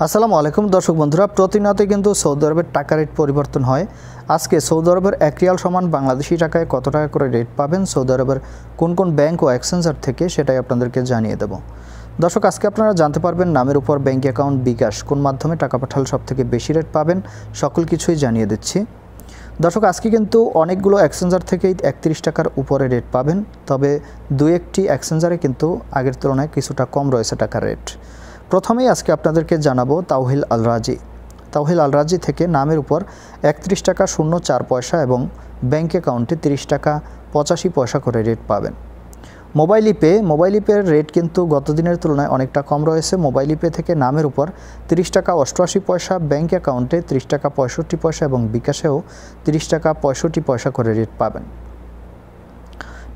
আসসালামু আলাইকুম দর্শক বন্ধুরা, প্রতিনিয়তই কিন্তু সৌদি আরবের টাকা রেট পরিবর্তন হয়। আজকে সৌদি আরবের 1 রিয়াল সমান বাংলাদেশি টাকায় কত টাকা করে রেট পাবেন সৌদি আরবের কোন কোন ব্যাংক ও এক্সচেঞ্জার থেকে, সেটাই আপনাদেরকে জানিয়ে দেব। দর্শক, আজকে আপনারা জানতে পারবেন নামের উপর ব্যাংক অ্যাকাউন্ট বিকাশ কোন মাধ্যমে টাকা পাঠালে সবথেকে বেশি রেট পাবেন, সকল কিছুই জানিয়ে দিচ্ছি। দর্শক, আজকে কিন্তু অনেকগুলো এক্সচেঞ্জার থেকেই 31 টাকার উপরে রেট পাবেন, তবে দুই একটি এক্সচেঞ্জারে কিন্তু আগের তুলনায় কিছুটা কম রয়েছে টাকার রেট। প্রথমেই আজকে আপনাদেরকে জানাবো তাওহিল আল রাজি। তাওহিল আল রাজি থেকে নামের উপর 31 টাকা 04 পয়সা এবং ব্যাংক অ্যাকাউন্টে 30 টাকা 85 পয়সা করে রেট পাবেন। মোবাইল ইপের রেট কিন্তু গত দিনের তুলনায় অনেকটা কম রয়েছে। মোবাইল ইপে থেকে নামের উপর 30 টাকা 88 পয়সা, ব্যাংক অ্যাকাউন্টে 30 টাকা 65 পয়সা এবং বিকাশেও 30 টাকা 65 পয়সা করে রেট পাবেন।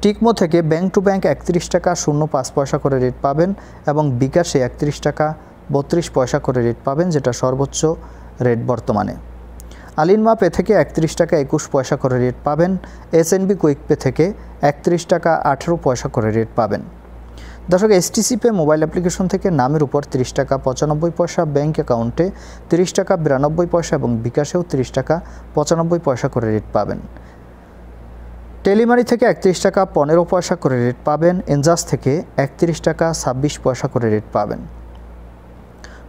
টিকমো থেকে ব্যাংক টু ব্যাংক 31 টাকা 05 পয়সা করে রেট পাবেন এবং বিকাশে 31 টাকা 32 পয়সা করে রেট পাবেন, যেটা সর্বোচ্চ রেট বর্তমানে। আলিনমা পে থেকে 31 টাকা 21 পয়সা করে রেট পাবেন। এসএনবি কুইক পে থেকে 31 টাকা 18 পয়সা করে রেট পাবেন। দর্শক, এসটিসি পে মোবাইল অ্যাপ্লিকেশন থেকে নামের উপর 30 টাকা 95 পয়সা, ব্যাংক অ্যাকাউন্টে 30 টাকা 92 পয়সা এবং বিকাশেও 30 টাকা 95 পয়সা করে রেট পাবেন। টেলিমানি থেকে 31 টাকা 15 পয়সা করে রেট পাবেন। এনজাস থেকে 31 টাকা 26 পয়সা করে রেট পাবেন।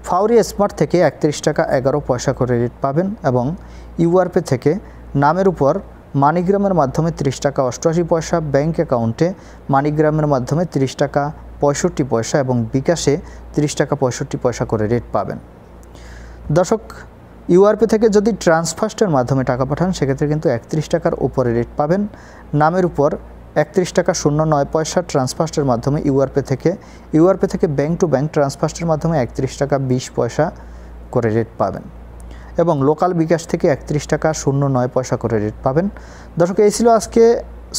ফাউরি স্মার্ট থেকে 31 টাকা 11 পয়সা করে রেট পাবেন এবং ইউআরপে থেকে নামের উপর মানিগ্রামের মাধ্যমে 30 টাকা 88 পয়সা, ব্যাংক অ্যাকাউন্টে মানিগ্রামের মাধ্যমে 30 টাকা 65 পয়সা এবং বিকাশে 30 টাকা 65 পয়সা করে রেট পাবেন। দর্শক, ইউআরপি থেকে যদি ট্রান্সফার্স্টের মাধ্যমে টাকা পাঠান সেক্ষেত্রে কিন্তু 31 টাকার উপরে রেট পাবেন। নামের উপর 31 টাকা 09 পয়সা ট্রান্সফার্স্টের মাধ্যমে ইউআরপি থেকে ব্যাংক টু ব্যাংক ট্রান্সফার্স্টের মাধ্যমে 31 টাকা 20 পয়সা করে রেট পাবেন এবং লোকাল বিকাশ থেকে 31 টাকা 09 পয়সা করে রেট পাবেন। দর্শক, এই ছিল আজকে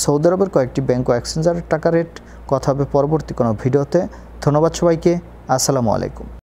সৌদি আরবের কয়েকটি ব্যাংক ও এক্সচেঞ্জারের টাকা রেট। কথা হবে পরবর্তী কোনো ভিডিওতে। ধন্যবাদ সবাইকে। আসসালামু আলাইকুম।